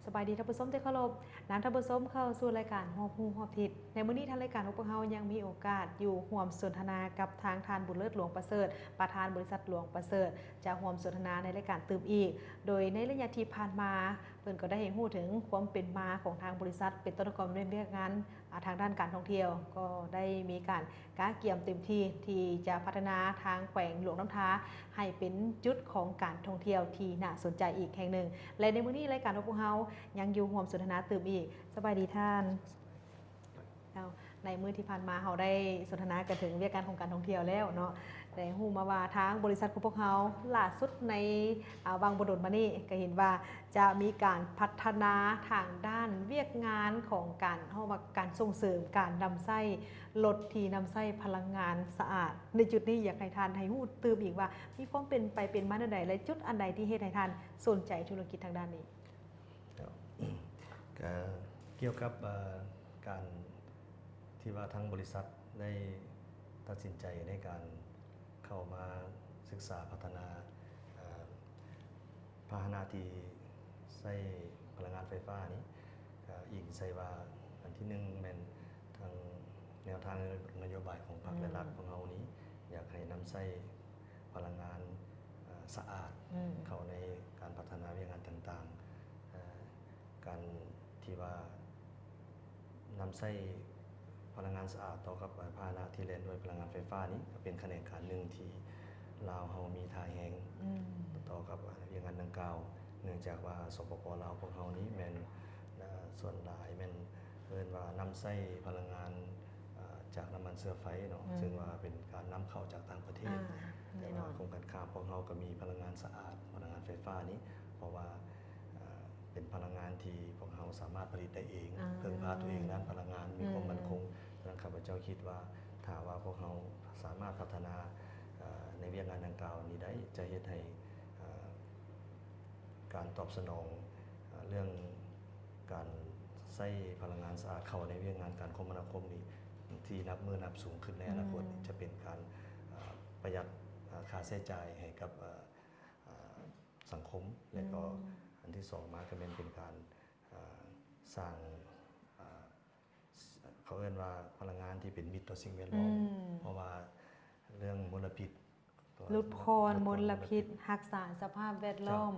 สบายดีท่านผู้ชมที่เคารพน้ำท่านผู้ชมเข้าสู่รายการหอบฮูหอบทิศในมื้อนี้ทางรายการของพวกเรายังมีโอกาสอยู่ร่วมสนทนากับทางทานบุญเลิศหลวงประเสริฐประธานบริษัทหลวงประเสริฐจะร่วมสนทนาในรายการตื่มอีกโดยในระยะที่ผ่านมาเพิ่นก็ได้เห็นรู้ถึงความเป็นมาของทางบริษัทเป็นต้นกำเนิดเรื่องงานทางด้านการท่องเที่ยวก็ได้มีการก้าเกี่ยมเต็มที่จะพัฒนาทางแขวงหลวงน้ำท้าให้เป็นจุดของการท่องเที่ยวที่น่าสนใจอีกแห่งหนึ่งและในมื้อนี้รายการของพวกเรายังอยู่ร่วมสนทนาตื่มอีกสบายดีท่านในมื้อที่ผ่านมาเราได้สนทนากันถึงเรื่องการของการท่องเที่ยวแล้วเนาะได้ฮู้มาว่าทางบริษัทของพวกเราล่าสุดในวังบดลมานี่ก็เห็นว่าจะมีการพัฒนาทางด้านเวียกงานของการเฮาว่าการส่งเสริมการนำไส้รถที่นำไส้พลังงานสะอาดในจุดนี้อยากให้ท่านให้ฮู้ตื่มอีกว่ามีความเป็นไปเป็นมาแนวใดและจุดอันใดที่เฮ็ดให้ท่านสนใจธุรกิจทางด้านนี้ก็เกี่ยวกับการที่ว่าทั้งบริษัทได้ตัดสินใจในการเข้ามาศึกษาพัฒนาพาหนะที่ใช้พลังงานไฟฟ้านี้อีกใส่ว่าอันที่หนึ่งเป็นทางแนวทางนโยบายของพรรคและรัฐของเรานี้อยากให้นำใช้พลังงานสะอาดเข้าในการพัฒนาวิธีงานต่างๆการที่ว่านำใช้พลังงานสะอาดต่อกับพาหนะที่เล่นด้วยพลังงานไฟฟ้านี้ก็เป็นแขนงการหนึ่งที่ลาวเฮามีท่าแหงต่อกับวิธีงานดังกล่าวเนื่องจากว่าสปป.ลาวพวกเฮานี้แม่นส่วนหลายแม่นเอิ้นว่านำใช้พลังงานจากน้ำมันเชื้อไฟเนาะซึ่งว่าเป็นการนำเข้าจากต่างประเทศแต่ว่ากรมการค้าพวกเฮาก็มีพลังงานสะอาดพลังงานไฟฟ้านี้เพราะว่าเป็นพลังงานที่พวกเราสามารถผลิตได้เองเพิ่งพาตัวเองด้านพลังงานมีความมั่นคงดังนั้นข้าพเจ้าคิดว่าถ้าว่าพวกเราสามารถพัฒนาในวิธีงานดังกล่าวนี้ได้จะเฮ็ดให้การตอบสนองเรื่องการใช้พลังงานสะอาดเข้าในวิธีงานการคมนาคมนี้ที่นับมือนับสูงขึ้นในอนาคตจะเป็นการประหยัดค่าใช้จ่ายให้กับสังคมและก็อันที่สองมาก็เป็นการสร้างเขาเรียกว่าพลังงานที่เป็นมิตรต่อสิ่งแวดล้อมเพราะว่าเรื่องมลพิษลดพรมลพิษรักษาสภาพแวดล้อม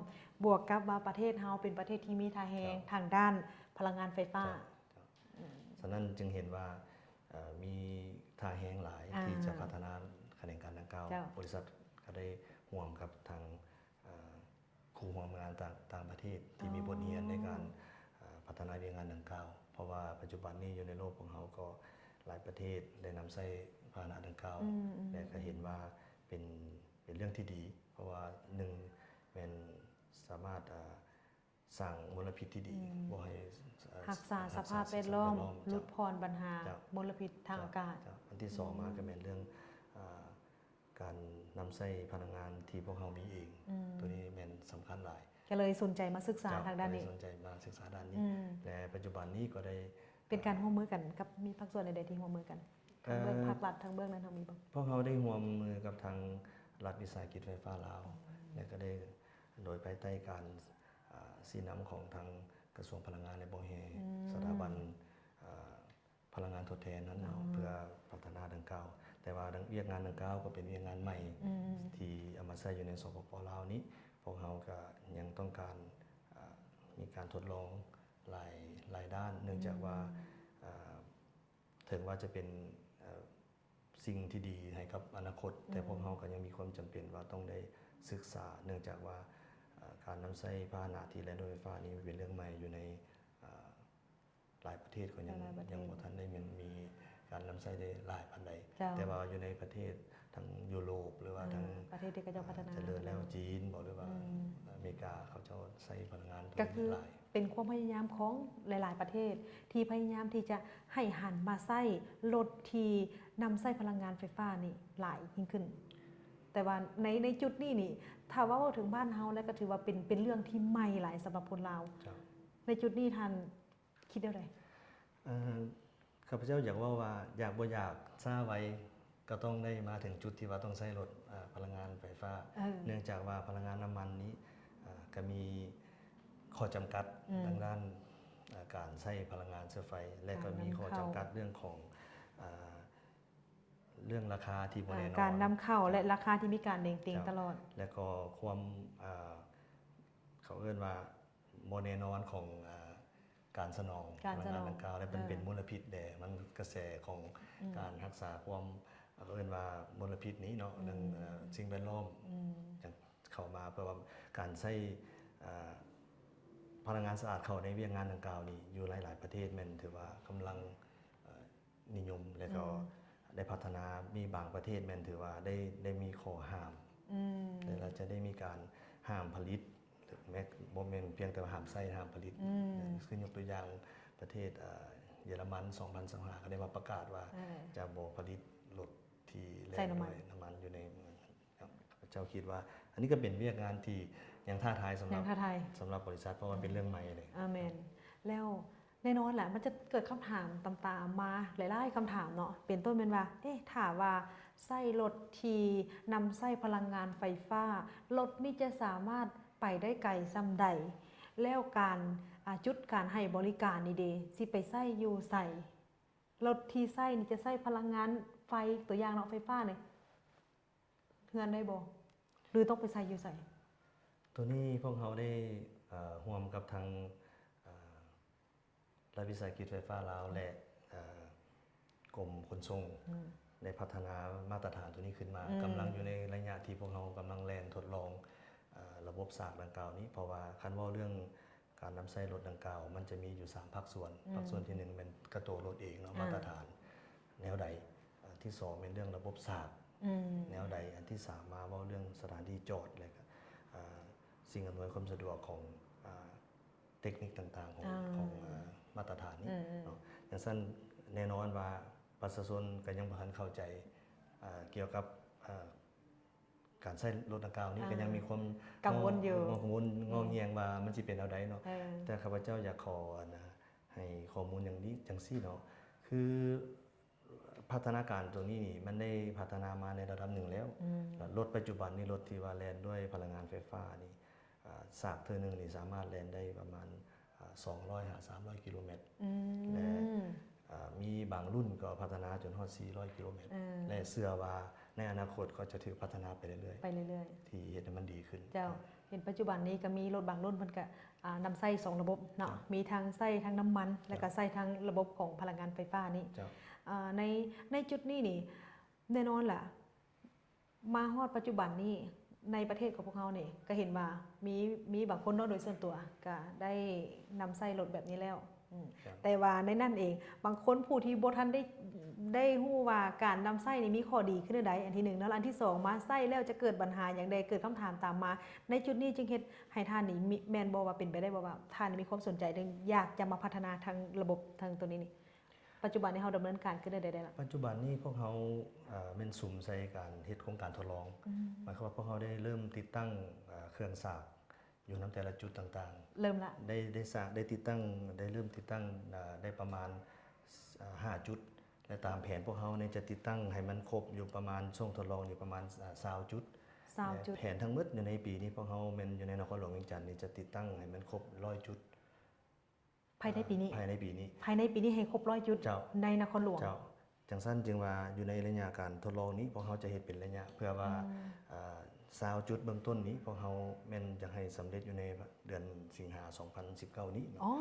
บวกกับว่าประเทศเฮาเป็นประเทศที่มีท่าแหงทางด้านพลังงานไฟฟ้าฉะนั้นจึงเห็นว่ามีท่าแหงหลายที่จะพัฒนาแขนงการดังกล่าวบริษัทก็ได้ร่วมกับทางครูร่วมงานต่างประเทศที่มีบทเรียนในการพัฒนาวิธีงานดังกล่าวเพราะว่าปัจจุบันนี้อยู่ในโลกของเราก็หลายประเทศได้นำใช้พาหนะดังกล่าวและก็เห็นว่าเป็นเรื่องที่ดีเพราะว่าหนึ่งเป็นสามารถสร้างมลพิษที่ดีบ่ให้รักษาสภาพแวดล้อมลดพรปัญหามลพิษทางอากาศอันที่สองมาก็เป็นเรื่องการนำใช้พลังงานที่พวกเรามีเองตัวนี้เป็นสำคัญหลายก็เลยสนใจมาศึกษาทางด้านนี้สนใจมาศึกษาด้านนี้และปัจจุบันนี้ก็ได้เป็นการร่วมมือกันกับมีภาคส่วนใดๆที่ร่วมมือกันทางเบื้องภาครัฐทางเบื้องนั้นทางมีบ้างพวกเราได้ร่วมมือกับทางรัฐวิสาหกิจไฟฟ้าลาวและก็ได้โดยภายใต้การสีน้ำของทางกระทรวงพลังงานในบ่แฮสถาบันพลังงานทดแทนนั้นเพื่อพัฒนาดังกล่าวแต่ว่าวิธีงานดังกล่าวก็เป็นวิธีงานใหม่ที่เอามาใช้อยู่ในสปป.ลาวนี้พวกเราก็ยังต้องการมีการทดลองหลายด้านเนื่องจากว่าถึงว่าจะเป็นสิ่งที่ดีให้กับอนาคตแต่พวกเราก็ยังมีความจำเป็นว่าต้องได้ศึกษาเนื่องจากว่าการนำใช้พาหนะที่แล่นด้วยไฟฟ้านี้เป็นเรื่องใหม่อยู่ในหลายประเทศก็ยังบ่ทันได้มีการนำใช้ได้หลายปานใดแต่ว่าอยู่ในประเทศทั้งยุโรปหรือว่าทั้งประเทศที่กำลังพัฒนาเจริญแล้วจีนบอกหรือว่าอเมริกาเขาจะใช้พลังงานก็คือเป็นความพยายามของหลายๆประเทศที่พยายามที่จะให้หันมาใช้รถที่นำใช้พลังงานไฟฟ้านี่หลายยิ่งขึ้นแต่ว่าในจุดนี้นี่ถ้าว่าถึงบ้านเฮาแล้วก็ถือว่าเป็นเรื่องที่ใหม่หลายสำหรับคนลาวในจุดนี้ท่านคิดได้ไดข้าพเจ้าอยากว่าอยากบ่อยากทราบไว้ก็ต้องได้มาถึงจุดที่ว่าต้องใช้รถพลังงานไฟฟ้าเนื่องจากว่าพลังงานน้ำมันนี้ก็มีข ข้อจำกัดทางด้านการใช้พลังงานเชื้อไฟและก็มีข้อจำกัดเรื่องของเรื่องราคาที่บ่แน่นอนการนำเข้าและราคาที่มีการเด้งติงตลอดและก็ความเขาเรียกว่าบ่แน่นอนของการสนองพลังงานดังกล่าวและเป็นมลพิษแด่มันกระแสของการรักษาความเขาเรียกว่ามลพิษนี้เนาะเรื่องสิ่งแวดล้อมอย่างเข้ามาเพื่อว่าการใช้พลังงานสะอาดเข้าในเวียงงานดังกล่าวนี้อยู่หลายๆประเทศแม่นถือว่ากำลังนิยมและก็ได้พัฒนามีบางประเทศแม่นถือว่าได้มีข้อห้ามและเราจะได้มีการห้ามผลิตหรือแม้บ่แม่นเพียงแต่ว่าห้ามใช้ห้ามผลิตคือยกตัวอย่างประเทศเยอรมัน2025ก็ได้มาประกาศว่าจะบ่ผลิตรถที่แล่นด้วยน้ำมันอยู่ในเมืองครับเจ้าคิดว่าอันนี้ก็เป็นเวียกงานที่ยังท้าทายสำหรับบริษัทเพราะว่าเป็นเรื่องใหม่เลยอาเมนแล้วแน่นอนแหละมันจะเกิดคำถามตามๆมาหลายๆคำถามเนาะเป็นต้นเป็นว่าถามว่าไส้รถที่นำไส้พลังงานไฟฟ้ารถนี่จะสามารถไปได้ไกลซ้ำใดแล้วการจุดการให้บริการนี่เดสิไปไส้อยู่ใส่รถที่ไส้นี่จะไส้พลังงานไฟตัวอย่างเนาะไฟฟ้าเนี่ยเฮือนได้บ่หรือต้องไปไส้อยู่ใส่ตัวนี้พวกเขาได้ร่วมกับทางรัฐวิสาหกิจไฟฟ้าลาวและกรมขนส่งได้พัฒนามาตรฐานตัวนี้ขึ้นมากำลังอยู่ในระยะที่พวกเรากำลังแลนทดลองระบบสากดังกล่าวนี้เพราะว่าคันว่าเรื่องการนำใช้รถดังกล่าวมันจะมีอยู่3ภาคส่วนภาคส่วนที่1เป็นกระโตรถเองเนาะมาตรฐานแนวใดที่2เป็นเรื่องระบบสากแนวใดอันที่3มาว่าเรื่องสถานที่จอดอะไรก็สิ่งอำนวยความสะดวกของเทคนิคต่างๆของมาตรฐานนี้เนาะอย่างเช่นแน่นอนว่าประชาชนก็ยังบ่ทันเข้าใจเกี่ยวกับการใช้รถดังกล่าวนี้ก็ยังมีความกังวลอยู่กังวลงอเงียงว่ามันสิเป็นเอาใดเนาะแต่ข้าพเจ้าอยากขอให้ข้อมูลอย่างนี้จังซี่เนาะคือพัฒนาการตัวนี้นี่มันได้พัฒนามาในระดับหนึ่งแล้วรถปัจจุบันนี่รถที่ว่าแล่นด้วยพลังงานไฟฟ้านี่สากเทื่อนึงนี่สามารถแล่นได้ประมาณ200 300 กิโลเมตรและมีบางรุ่นก็พัฒนาจนฮอด400 กิโลเมตรและเชื่อว่าในอนาคตก็จะถือพัฒนาไปเรื่อยๆที่เฮ็ดให้มันดีขึ้นเจ้าเห็นปัจจุบันนี้ก็มีรถบางรุ่นเพิ่นก็นำใส่2ระบบเนาะมีทั้งใส่ทั้งน้ำมันแล้วก็ใส่ทั้งระบบของพลังงานไฟฟ้านี่ในจุดนี้นี่แน่นอนล่ะมาฮอดปัจจุบันนี้ในประเทศของพวกเราเนี่ยก็เห็นว่ามีบางคนเนาะโดยส่วนตัวก็ได้นำใส่รถแบบนี้แล้วแต่ว่าในนั่นเองบางคนผู้ที่บ่ทันได้ฮู้ว่าการนำไส้นี่มีข้อดีขึ้นใดอันที่1แล้วอันที่2มาไส้แล้วจะเกิดปัญหาอย่างใดเกิดคำถามตามมาในจุดนี้จึงเฮ็ดให้ท่านนี่แม่นบ่ว่าเป็นไปได้บ่ว่าท่านมีความสนใจอยากจะมาพัฒนาทางระบบทางตัวนี้นี่ปัจจุบันนี้เฮาดำเนินการขึ้นได้ล่ะปัจจุบันนี้พวกเฮาแม่นสุ่มใส่การเฮ็ดโครงการทดลองหมายความว่าพวกเฮาได้เริ่มติดตั้งเครื่องสากอยู่นํแต่ละจุดต่างๆเริ่มละได้ติดตั้งได้เริ่มติดตั้งได้ประมาณ5จุดและตามแผนพวกเฮาเนี่ยจะติดตั้งให้มันครบอยู่ประมาณช่วงทดลองอยู่ประมาณ20จุดแผนทั้งหมดอยู่ในปีนี้พวกเฮาแม่นอยู่ในนครหลวงเวียงจันทน์นี่จะติดตั้งให้มันครบ100จุดภายในปีนี้ให้ครบ100จุดในนครหลวงจังซั่นจึงว่าอยู่ในระยะการทดลองนี้พวกเฮาจะเฮ็ดเป็นระยะเพื่อว่า20จุดเบื้องต้นนี้พวกเฮาแม่นจะให้สำเร็จอยู่ในเดือนสิงหาคม2019นี้อ๋อ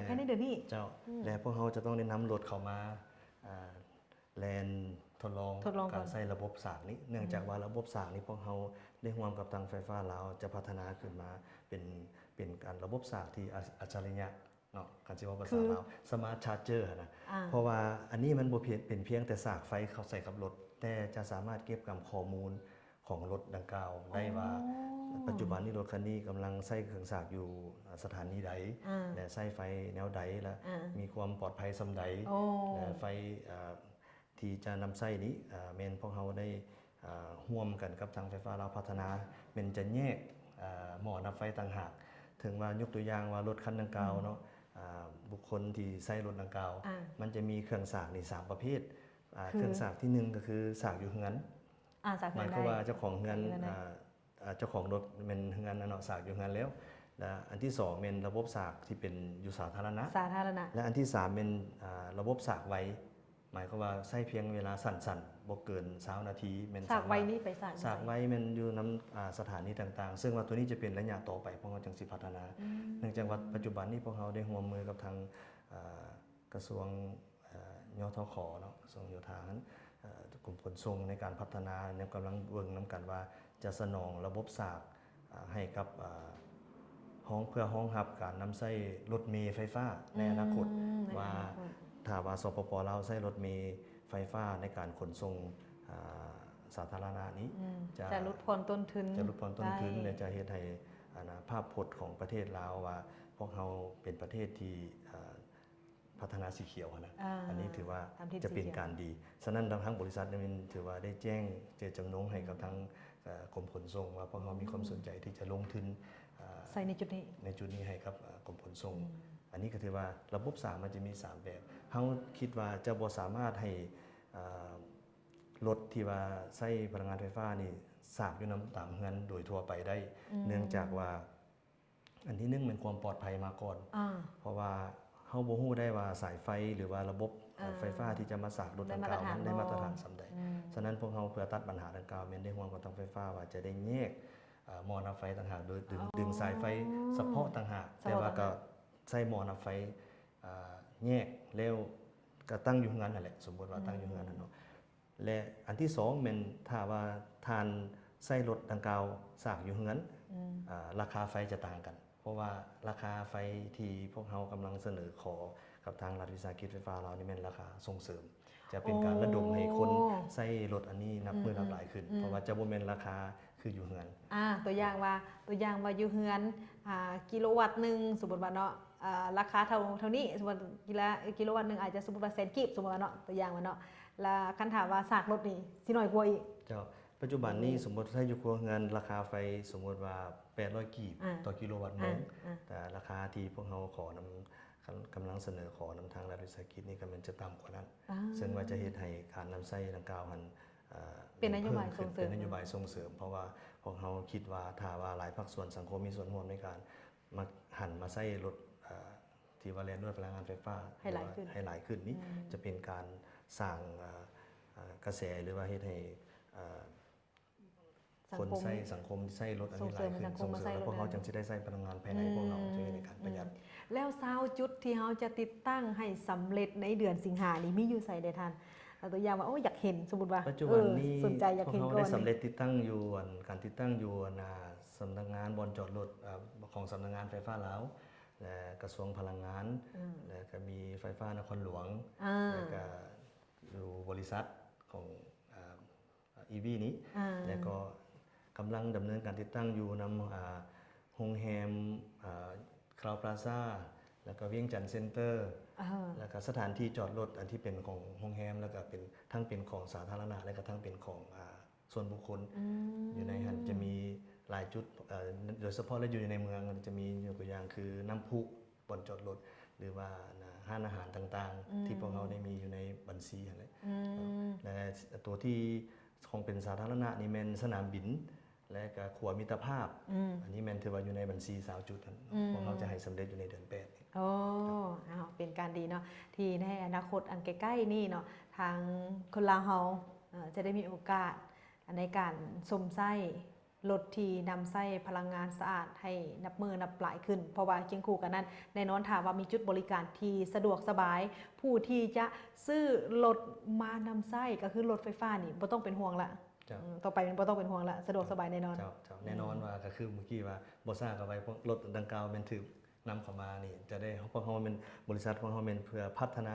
ภายในเดือนนี้เจ้าและพวกเฮาจะต้องได้นำรถเข้ามาแลนทดลองการใช้ระบบสากนี้เนื่องจากว่าระบบสากนี้พวกเฮาได้ร่วมกับทางไฟฟ้าลาวจะพัฒนาขึ้นมาเป็นการระบบสากที่อัจฉริยะเนาะกันสิว่าภาษาลาวสมาร์ทชาร์จเจอร์นะเพราะว่าอันนี้มันบ่เป็นเพียงแต่สากไฟเข้าใส่กับรถแต่จะสามารถเก็บกับข้อมูลของรถดังกล่าวได้ว่าปัจจุบันนี้รถคันนี้กำลังใช้เครื่องสากอยู่สถานีใดและใช้ไฟแนวใดและมีความปลอดภัยส่ำใดและไฟที่จะนำใช้นี้แม่นพวกเฮาได้ร่วมกันกับทางไฟฟ้าลาวพัฒนาแม่นจะแยกหม้อนับไฟต่างหากถึงว่ายกตัวอย่างว่ารถคันดังกล่าวเนาะบุคคลที่ใช้รถดังกล่าวมันจะมีเครื่องสากนี่3ประเภทเครื่องสากที่1ก็คือสากอยู่เฮือนหมายความว่าเจ้าของเฮือนเจ้าของรถเป็นเฮือนเนาะสากอยู่เฮือนแล้ว และอันที่2เป็นระบบสากที่เป็นอยู่สาธารณะ สาธารณะ และอันที่3เป็นระบบสากไว้หมายความว่าใช้เพียงเวลาสั้นๆบ่เกิน20นาทีแม่น สากไว้นี่ไปสาก ไว้มันอยู่นำสถานีต่างๆ ซึ่งว่าตัวนี้จะเป็นระยะต่อไปพวกเราจังสิพัฒนาเนื่องจากว่าปัจจุบันนี้พวกเราได้ร่วมมือกับทางกระทรวงยทขเนาะกระทรวงโยธานั้นกรมขนส่งในการพัฒนาเนี่ยกำลังเบิ่งนำกันว่าจะสนองระบบสากให้กับห้องเพื่อห้องรับการนำใช้รถเมล์ไฟฟ้าในอนาคตว่าถ้าว่าสปปลาวใช้รถเมล์ไฟฟ้าในการขนส่งสาธารณะนี้จะลดผ่อนต้นทุนและจะเฮ็ดให้ภาพพจน์ของประเทศลาวว่าพวกเราเป็นประเทศที่พัฒนาสีเขียวนะอันนี้ถือว่าจะเป็นการดีฉะนั้นทางบริษัทนี่ถือว่าได้แจ้งเจตจำนงให้กับทางกรมขนส่งว่าพวกเรามีความสนใจที่จะลงทุนใส่ในจุดนี้ให้กับกรมขนส่งอันนี้ก็ถือว่าระบบ3มันจะมี3แบบเฮาคิดว่าจะบ่สามารถให้รถที่ว่าใช้พลังงานไฟฟ้านี่สากอยู่นำตามเฮือนโดยทั่วไปได้เนื่องจากว่าอันที่1เป็นความปลอดภัยมาก่อนเพราะว่าเฮาบ่ฮู้ได้ว่าสายไฟหรือว่าระบบไฟฟ้าที่จะมาสากรถดังกล่าวนั้นได้มาตรฐานส่ำใดฉะนั้นพวกเฮาเพื่อตัดปัญหาดังกล่าวแม่นได้ร่วมกับทางไฟฟ้าว่าจะได้แยกหม้อน้ำไฟต่างหากโดยดึงสายไฟเฉพาะต่างหากแต่ว่าก็ใช้หม้อน้ำไฟแยกแล้วก็ตั้งอยู่เฮือนนั่นแหละสมมุติว่าตั้งอยู่เฮือนนั่นเนาะและอันที่2แม่นถ้าว่าทานใช้รถดังกล่าวสากอยู่เฮือนราคาไฟจะต่างกันเพราะว่าราคาไฟที่พวกเรากำลังเสนอขอกับทางรัฐวิสาหกิจไฟฟ้าเรานี่แม่นราคาส่งเสริมจะเป็นการระดมให้คนใช้รถอันนี้นับมือนับหลายขึ้นเพราะว่าจะบ่แม่นราคาคืออยู่เฮือนตัวอย่างว่าอยู่เฮือนกิโลวัตต์นึงสมมุติว่าเนาะราคาเท่านี้สมมุติกิโลวัตต์นึงอาจจะสมมุติว่าแสนกีบสมมุติว่าเนาะตัวอย่างว่าเนาะแล้วคันถามว่าสากรถนี่สิน้อยกว่าอีกเจ้าปัจจุบันนี้สมมุติถ้าอยู่ครัวเรือนราคาไฟสมมุติว่า800กีบต่อกิโลวัตต์นึงแต่ราคาที่พวกเราขอนำกำลังเสนอขอนำทางรัฐวิสาหกิจนี่ก็มันจะต่ำกว่านั้นซึ่งว่าจะเฮ็ดให้การนำใช้ดังกล่าวหันเป็นนโยบายส่งเสริมเพราะว่าพวกเราคิดว่าถ้าว่าหลายภาคส่วนสังคมมีส่วนร่วมในการมาหันมาใช้รถที่ว่าแล่นด้วยพลังงานไฟฟ้าให้หลายขึ้นนี้จะเป็นการสร้างกระแสหรือว่าเฮ็ดให้คนใช้สังคมใช้รถอันนี้หลายขึ้นส่งเสริมพวกเขาจังสิได้ใช้พลังงานภายในพวกเราในการประหยัดแล้ว20จุดที่เราจะติดตั้งให้สำเร็จในเดือนสิงหานี้มีอยู่ไสได้ทันตัวอย่างว่าอยากเห็นสมมุติว่าปัจจุบันนี้สนใจอยากเห็นก่อนได้สำเร็จติดตั้งอยู่การติดตั้งอยู่สำนักงานบอนจอดรถของสำนักงานไฟฟ้าลาวและกระทรวงพลังงานและก็มีไฟฟ้านครหลวงแล้วก็อยู่บริษัทของEV นี้แล้วก็กำลังดำเนินการติดตั้งอยู่นำโรงแรมคราวพลาซ่าแล้วก็เวียงจันทร์เซ็นเตอร์แล้วก็สถานที่จอดรถอันที่เป็นของโรงแรมแล้วก็เป็นทั้งเป็นของสาธารณะและก็ทั้งเป็นของส่วนบุคคลอยู่ในหันจะมีหลายจุดโดยเฉพาะและอยู่ในเมืองจะมีตัวอย่างคือน้ำพุบนจอดรถหรือว่าห้านอาหารต่างๆที่พวกเราได้มีอยู่ในบัญชีอะไรและตัวที่คงเป็นสาธารณะนี่แม่นสนามบินและก็ขัวมิตรภาพอันนี้แม่นถือว่าอยู่ในบัญชี20จุดพวกเราจะให้สำเร็จอยู่ในเดือน8เป็นการดีเนาะที่ในอนาคตอันใกล้ๆนี่เนาะทางคนลาวเฮาจะได้มีโอกาสในการสมไส้รถที่นำไส้พลังงานสะอาดให้นับมือนับปลายขึ้นเพราะว่าเคียงคู่กันนั้นแน่นอนถามว่ามีจุดบริการที่สะดวกสบายผู้ที่จะซื้อรถมานำไส้ก็คือรถไฟฟ้านี่บ่ต้องเป็นห่วงละต่อไปมันบ่ต้องเป็นห่วงละสะดวกสบายแน่นอนแน่นอนว่าก็คือเมื่อกี้ว่าบ่ทราบกับไว้รถดังกล่าวแม่นถูกนำเข้ามานี่จะได้เพราะเฮาเป็นบริษัทของเฮาเป็นเพื่อพัฒนา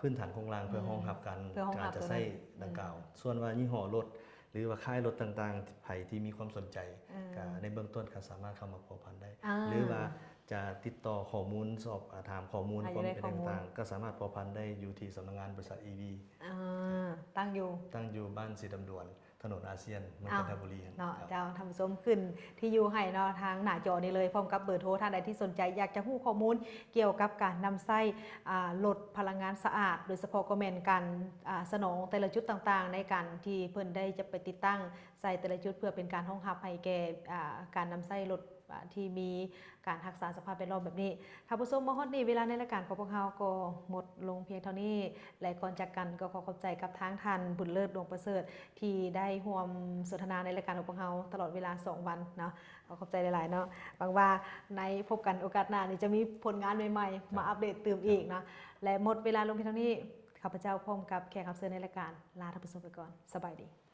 พื้นฐานโครงสร้างเพื่อรองรับการจะใช้ดังกล่าวส่วนว่ายี่ห้อรถหรือว่าค่ายรถต่างๆไผที่มีความสนใจในเบื้องต้นก็สามารถเข้ามาพัวพันได้หรือว่าจะติดต่อข้อมูลสอบถามข้อมูลความเป็นต่างๆก็สามารถพัวพันได้อยู่ที่สำนักงานบริษัท EV ตั้งอยู่บ้านสีดำดวนถนนอาเซียนเมืองจันทบุรีเนาะเจ้าทำส้มขึ้นที่อยู่ให้เนาะทางหน้าจอนี้เลยพร้อมกับเบอร์โทรท่านใดที่สนใจอยากจะรู้ข้อมูลเกี่ยวกับการนำไส้ลดพลังงานสะอาดโดยเฉพาะก็แม่นการสนองแต่ละจุดต่างๆในการที่เพิ่นได้จะไปติดตั้งใส่แต่ละจุดเพื่อเป็นการรองรับให้แก่การนำไส้ลด ที่มีการรักษาสภาพแวดล้อมแบบนี้ท่านผู้ชมมาฮอดนี้เวลาในรายการของพวกเราก็หมดลงเพียงเท่านี้และก่อนจากกันก็ขอขอบใจกับทางท่านบุญเลิศดวงประเสริฐที่ได้ร่วมสนทนาในรายการของพวกเราตลอดเวลา2วันเนาะขอขอบใจหลายๆเนาะหวังว่าในพบกันโอกาสหน้านี่จะมีผลงานใหม่ๆมาอัปเดตเติมอีกเนาะและหมดเวลาลงเพียงเท่านี้ข้าพเจ้าพร้อมกับแขกรับเชิญในรายการลาท่านผู้ชมไปก่อนสบายดี